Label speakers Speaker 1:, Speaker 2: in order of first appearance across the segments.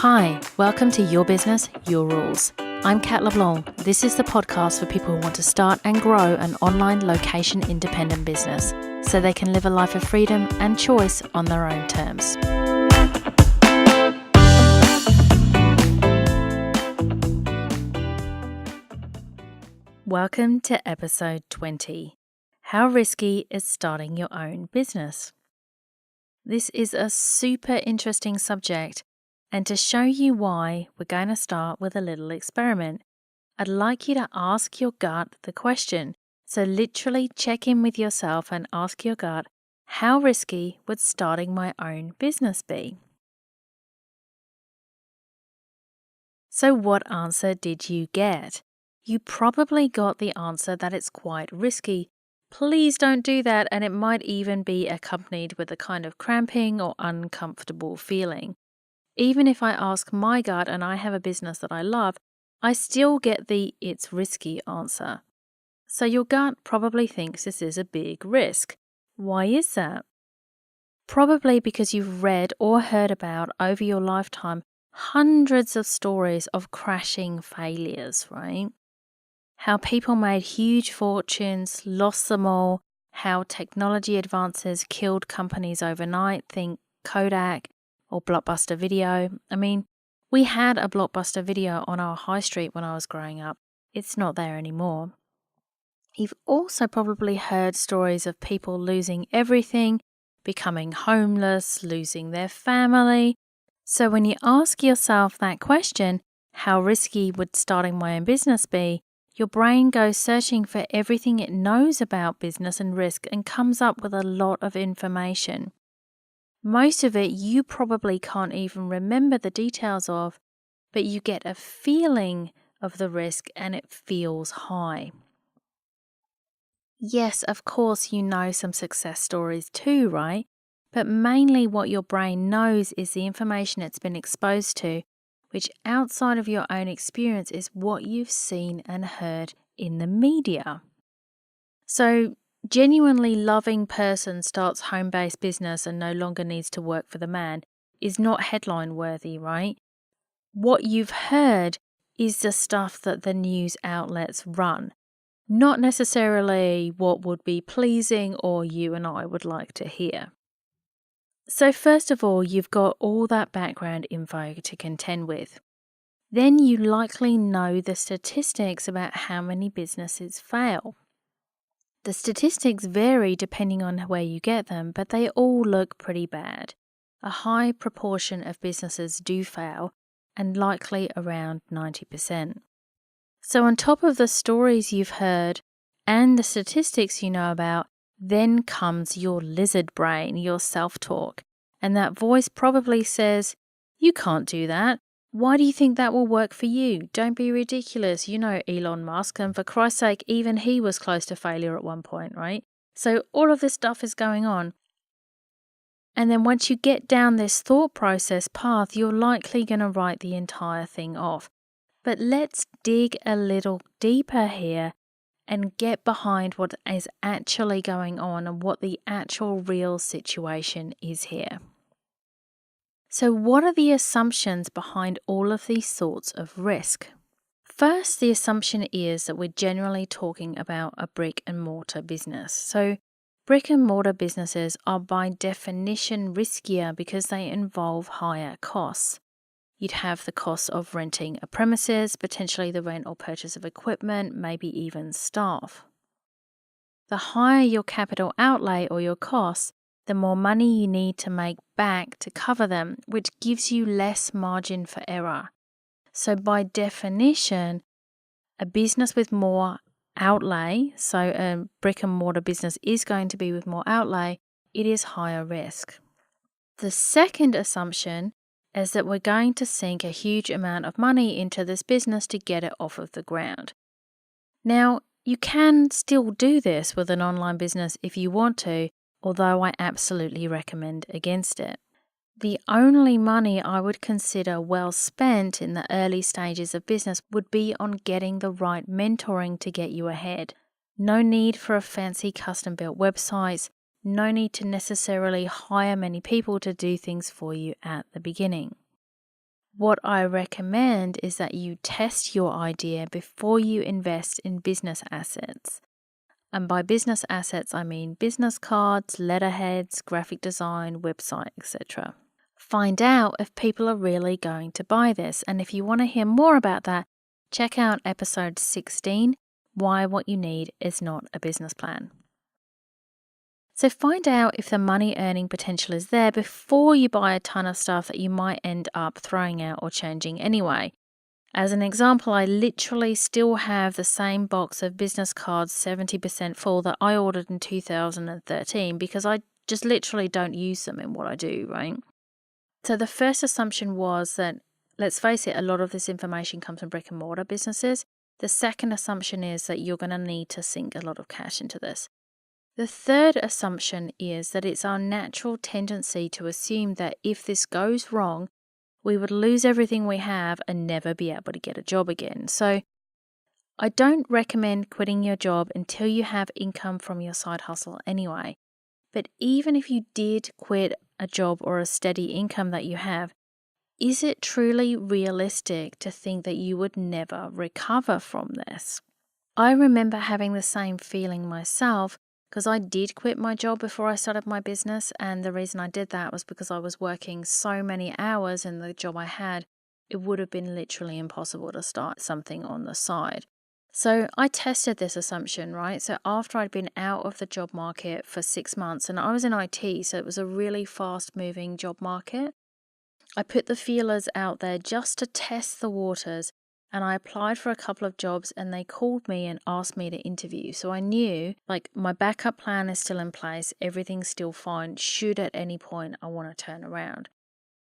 Speaker 1: Hi, welcome to Your Business, Your Rules. I'm Kat LeBlanc. This is the podcast for people who want to start and grow an online location-independent business so they can live a life of freedom and choice on their own terms. Welcome to episode 20. How risky is starting your own business? This is a super interesting subject, and to show you why, we're going to start with a little experiment. I'd like you to ask your gut the question. So literally check in with yourself and ask your gut, how risky would starting my own business be? So what answer did you get? You probably got the answer that it's quite risky. Please don't do that, and it might even be accompanied with a kind of cramping or uncomfortable feeling. Even if I ask my gut and I have a business that I love, I still get the it's risky answer. So your gut probably thinks this is a big risk. Why is that? Probably because you've read or heard about over your lifetime hundreds of stories of crashing failures, right? How people made huge fortunes, lost them all, how technology advances killed companies overnight, think Kodak or Blockbuster Video. I mean, we had a Blockbuster Video on our high street when I was growing up. It's not there anymore. You've also probably heard stories of people losing everything, becoming homeless, losing their family. So when you ask yourself that question, how risky would starting my own business be? Your brain goes searching for everything it knows about business and risk and comes up with a lot of information. Most of it you probably can't even remember the details of, but you get a feeling of the risk and it feels high. Yes, of course, you know some success stories too, right? But mainly what your brain knows is the information it's been exposed to, which outside of your own experience is what you've seen and heard in the media. So, genuinely loving person starts home-based business and no longer needs to work for the man is not headline worthy, right? What you've heard is the stuff that the news outlets run, not necessarily what would be pleasing or you and I would like to hear. So first of all, you've got all that background info to contend with. Then you likely know the statistics about how many businesses fail. The statistics vary depending on where you get them, but they all look pretty bad. A high proportion of businesses do fail, and likely around 90%. So on top of the stories you've heard and the statistics you know about, then comes your lizard brain, your self-talk. And that voice probably says, you can't do that. Why do you think that will work for you? Don't be ridiculous. You know Elon Musk, and for Christ's sake, even he was close to failure at one point, right? So all of this stuff is going on. And then once you get down this thought process path, you're likely going to write the entire thing off. But let's dig a little deeper here and get behind what is actually going on and what the actual real situation is here. So what are the assumptions behind all of these sorts of risk? First, the assumption is that we're generally talking about a brick and mortar business. So brick and mortar businesses are by definition riskier because they involve higher costs. You'd have the cost of renting a premises, potentially the rent or purchase of equipment, maybe even staff. The higher your capital outlay or your costs, the more money you need to make back to cover them, which gives you less margin for error. So by definition, a business with more outlay, so a brick and mortar business is going to be with more outlay, it is higher risk. The second assumption is that we're going to sink a huge amount of money into this business to get it off of the ground. Now, you can still do this with an online business if you want to, although I absolutely recommend against it. The only money I would consider well spent in the early stages of business would be on getting the right mentoring to get you ahead. No need for a fancy custom-built website. No need to necessarily hire many people to do things for you at the beginning. What I recommend is that you test your idea before you invest in business assets. And by business assets, I mean business cards, letterheads, graphic design, website, etc. Find out if people are really going to buy this. And if you want to hear more about that, check out episode 16, Why What You Need Is Not a Business Plan. So find out if the money earning potential is there before you buy a ton of stuff that you might end up throwing out or changing anyway. As an example, I literally still have the same box of business cards 70% full that I ordered in 2013 because I just literally don't use them in what I do, right? So the first assumption was that, let's face it, a lot of this information comes from brick and mortar businesses. The second assumption is that you're going to need to sink a lot of cash into this. The third assumption is that it's our natural tendency to assume that if this goes wrong, we would lose everything we have and never be able to get a job again. So I don't recommend quitting your job until you have income from your side hustle anyway. But even if you did quit a job or a steady income that you have, is it truly realistic to think that you would never recover from this? I remember having the same feeling myself because I did quit my job before I started my business, and the reason I did that was because I was working so many hours in the job I had, it would have been literally impossible to start something on the side. So I tested this assumption, right? So after I'd been out of the job market for 6 months, and I was in IT, so it was a really fast-moving job market, I put the feelers out there just to test the waters, and I applied for a couple of jobs and they called me and asked me to interview. So I knew, my backup plan is still in place, everything's still fine, should at any point I want to turn around.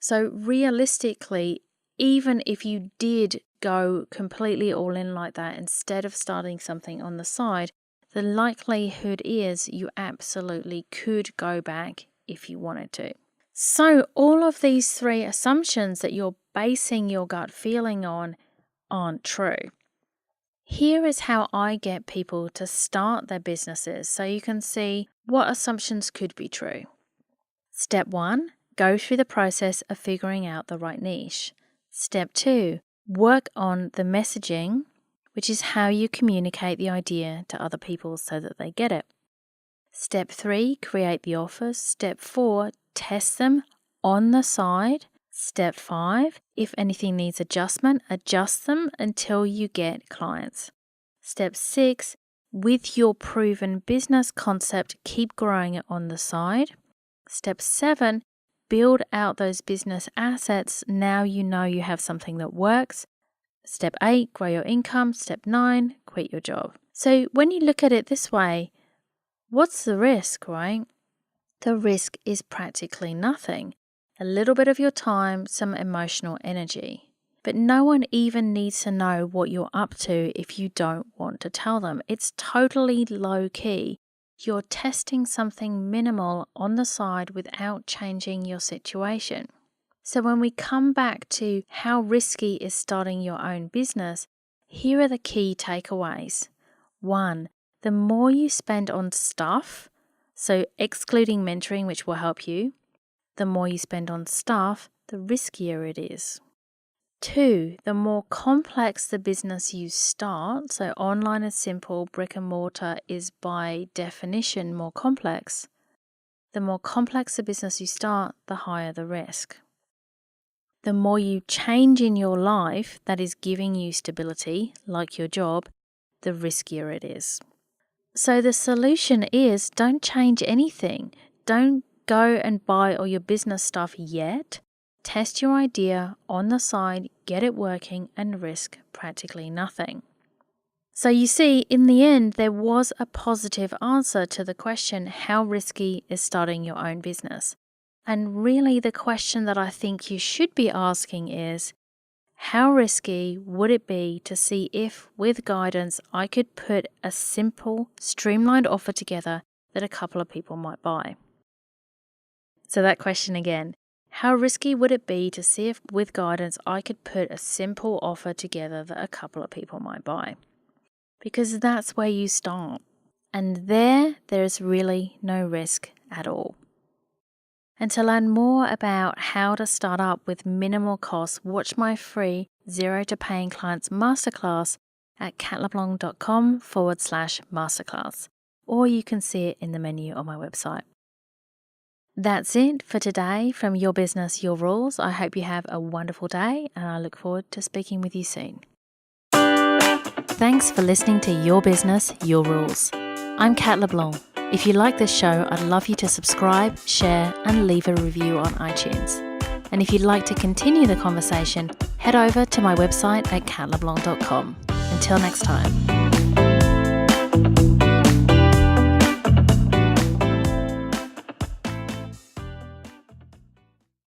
Speaker 1: So realistically, even if you did go completely all in like that instead of starting something on the side, the likelihood is you absolutely could go back if you wanted to. So all of these three assumptions that you're basing your gut feeling on aren't true. Here is how I get people to start their businesses so you can see what assumptions could be true. Step 1, go through the process of figuring out the right niche. Step 2, work on the messaging, which is how you communicate the idea to other people so that they get it. Step 3, create the offers. Step 4, test them on the side. Step 5, if anything needs adjustment, adjust them until you get clients. Step 6, with your proven business concept, keep growing it on the side. Step 7, build out those business assets. Now you know you have something that works. Step 8, grow your income. Step 9, quit your job. So when you look at it this way, what's the risk, right? The risk is practically nothing. A little bit of your time, some emotional energy. But no one even needs to know what you're up to if you don't want to tell them. It's totally low key. You're testing something minimal on the side without changing your situation. So when we come back to how risky is starting your own business, here are the key takeaways. 1, the more you spend on stuff, so excluding mentoring, which will help you, the more you spend on staff, the riskier it is. 2, the more complex the business you start, so online is simple, brick and mortar is by definition more complex. The more complex the business you start, the higher the risk. The more you change in your life that is giving you stability, like your job, the riskier it is. So the solution is don't change anything. Don't go and buy all your business stuff yet. Test your idea on the side, get it working, and risk practically nothing. So you see, in the end, there was a positive answer to the question, how risky is starting your own business? And really the question that I think you should be asking is, how risky would it be to see if, with guidance, I could put a simple, streamlined offer together that a couple of people might buy? So that question again, how risky would it be to see if, with guidance, I could put a simple offer together that a couple of people might buy? Because that's where you start. And there's really no risk at all. And to learn more about how to start up with minimal costs, watch my free Zero to Paying Clients Masterclass at katleblanc.com/masterclass, or you can see it in the menu on my website. That's it for today from Your Business, Your Rules. I hope you have a wonderful day, and I look forward to speaking with you soon. Thanks for listening to Your Business, Your Rules. I'm Kat LeBlanc. If you like this show, I'd love you to subscribe, share, and leave a review on iTunes. And if you'd like to continue the conversation, head over to my website at katleblanc.com. Until next time.